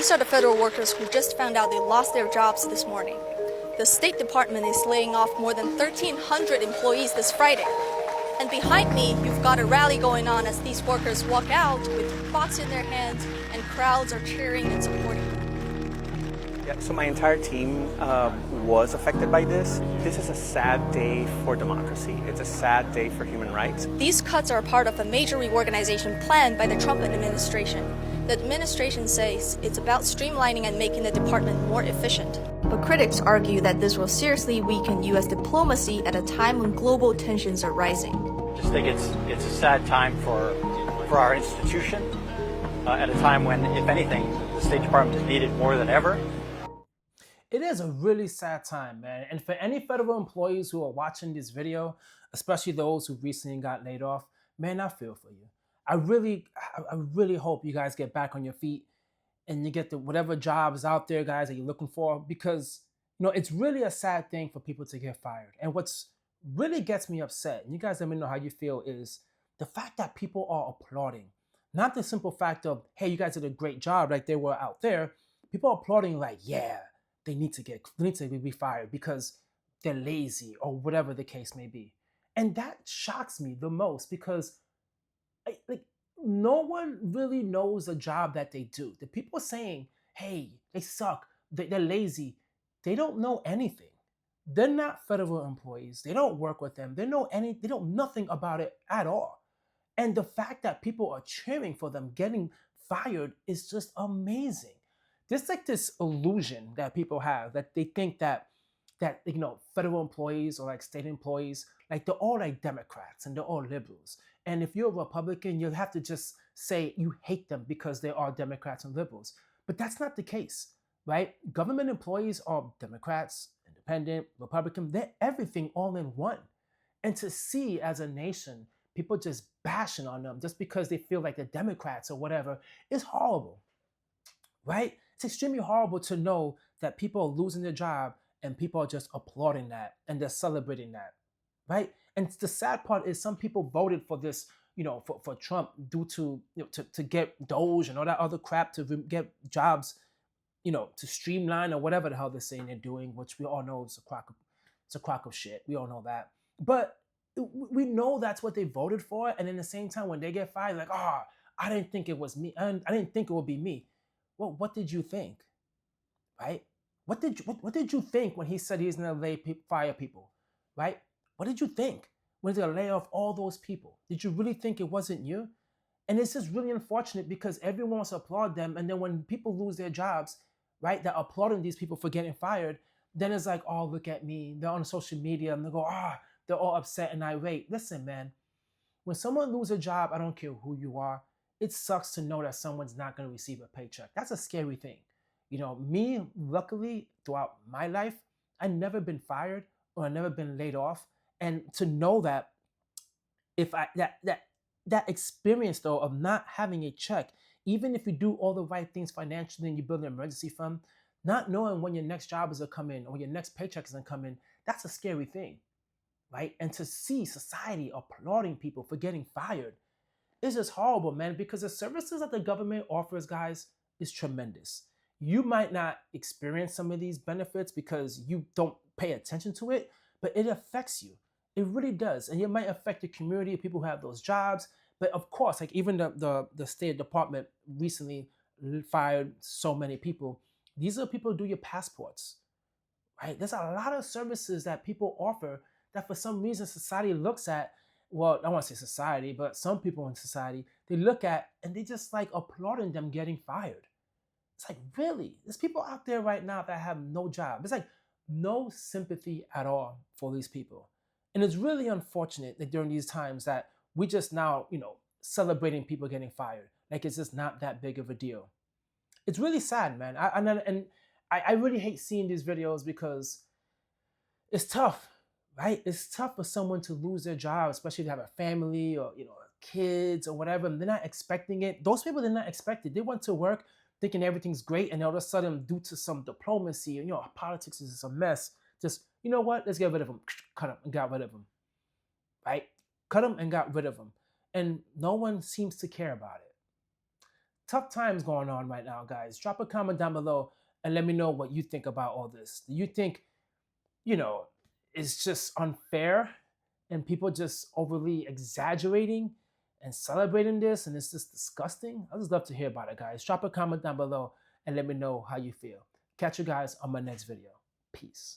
These are the federal workers who just found out they lost their jobs this morning. The State Department is laying off more than 1,300 employees this Friday. And behind me, you've got a rally going on as these workers walk out with thoughts in their hands and crowds are cheering and supporting them. Yeah, so my entire team was affected by this. This is a sad day for democracy. It's a sad day for human rights. These cuts are part of a major reorganization planned by the Trump administration. The administration says it's about streamlining and making the department more efficient. But critics argue that this will seriously weaken U.S. diplomacy at a time when global tensions are rising. I just think it's a sad time for our institution at a time when, if anything, the State Department is needed more than ever. It is a really sad time, man. And for any federal employees who are watching this video, especially those who recently got laid off, man, I feel for you. I really hope you guys get back on your feet and you get the whatever jobs out there, guys, that you're looking for, because it's really a sad thing for people to get fired. And what's really gets me upset, and you guys let me know how you feel, is the fact that people are applauding. Not the simple fact of, hey, you guys did a great job like they were out there. People are applauding like, yeah, they need to be fired because they're lazy or whatever the case may be. And that shocks me the most because no one really knows the job that they do. The people saying, hey, they suck, they're lazy, they don't know anything. They're not federal employees. They don't work with them. They know nothing about it at all. And the fact that people are cheering for them getting fired is just amazing. There's like this illusion that people have that they think that federal employees or like state employees, like they're all like Democrats and they're all liberals. And if you're a Republican, you'll have to just say you hate them because they are Democrats and liberals. But that's not the case, right? Government employees are Democrats, independent, Republican, they're everything all in one. And to see as a nation, people just bashing on them just because they feel like they're Democrats or whatever is horrible, right? It's extremely horrible to know that people are losing their job and people are just applauding that and they're celebrating that, right? And the sad part is some people voted for this, for Trump due to, to get Doge and all that other crap to get jobs, to streamline or whatever the hell they're saying they're doing, which we all know is a crock of shit. We all know that. But we know that's what they voted for. And in the same time, when they get fired, like, I didn't think it was me. I didn't think it would be me. Well, what did you think, right? What did you think when he said he's going to fire people, right? What did you think when he's going to lay off all those people? Did you really think it wasn't you? And it's just really unfortunate because everyone wants to applaud them. And then when people lose their jobs, right, they're applauding these people for getting fired. Then it's like, oh, look at me. They're on social media and they go, they're all upset and irate. Listen, man, when someone loses a job, I don't care who you are, it sucks to know that someone's not going to receive a paycheck. That's a scary thing. Me, luckily, throughout my life, I've never been fired or I've never been laid off. And to know that that experience, though, of not having a check, even if you do all the right things financially and you build an emergency fund, not knowing when your next job is going to come in or your next paycheck is going to come in, that's a scary thing, right? And to see society applauding people for getting fired is just horrible, man, because the services that the government offers, guys, is tremendous. You might not experience some of these benefits because you don't pay attention to it, but it affects you. It really does. And it might affect the community of people who have those jobs. But of course, like even the State Department recently fired so many people. These are people who do your passports, right? There's a lot of services that people offer that for some reason society looks at. Well, I don't want to say society, but some people in society, they look at and they just like applauding them getting fired. It's like, really? There's people out there right now that have no job. It's like no sympathy at all for these people. And it's really unfortunate that during these times that we just now, celebrating people getting fired. Like it's just not that big of a deal. It's really sad, man. I really hate seeing these videos because it's tough, right? It's tough for someone to lose their job, especially if they have a family or, kids or whatever, and they're not expecting it. Those people, they're not expected. They went to work thinking everything's great, and all of a sudden, due to some diplomacy, politics is just a mess. Just, you know what? Let's get rid of them. Cut them and got rid of them, right? Cut them and got rid of them. And no one seems to care about it. tough times going on right now, guys. Drop a comment down below and let me know what you think about all this. Do you think, it's just unfair and people just overly exaggerating and celebrating this and it's just disgusting? I'd just love to hear about it, guys. Drop a comment down below and let me know how you feel. Catch you guys on my next video. Peace.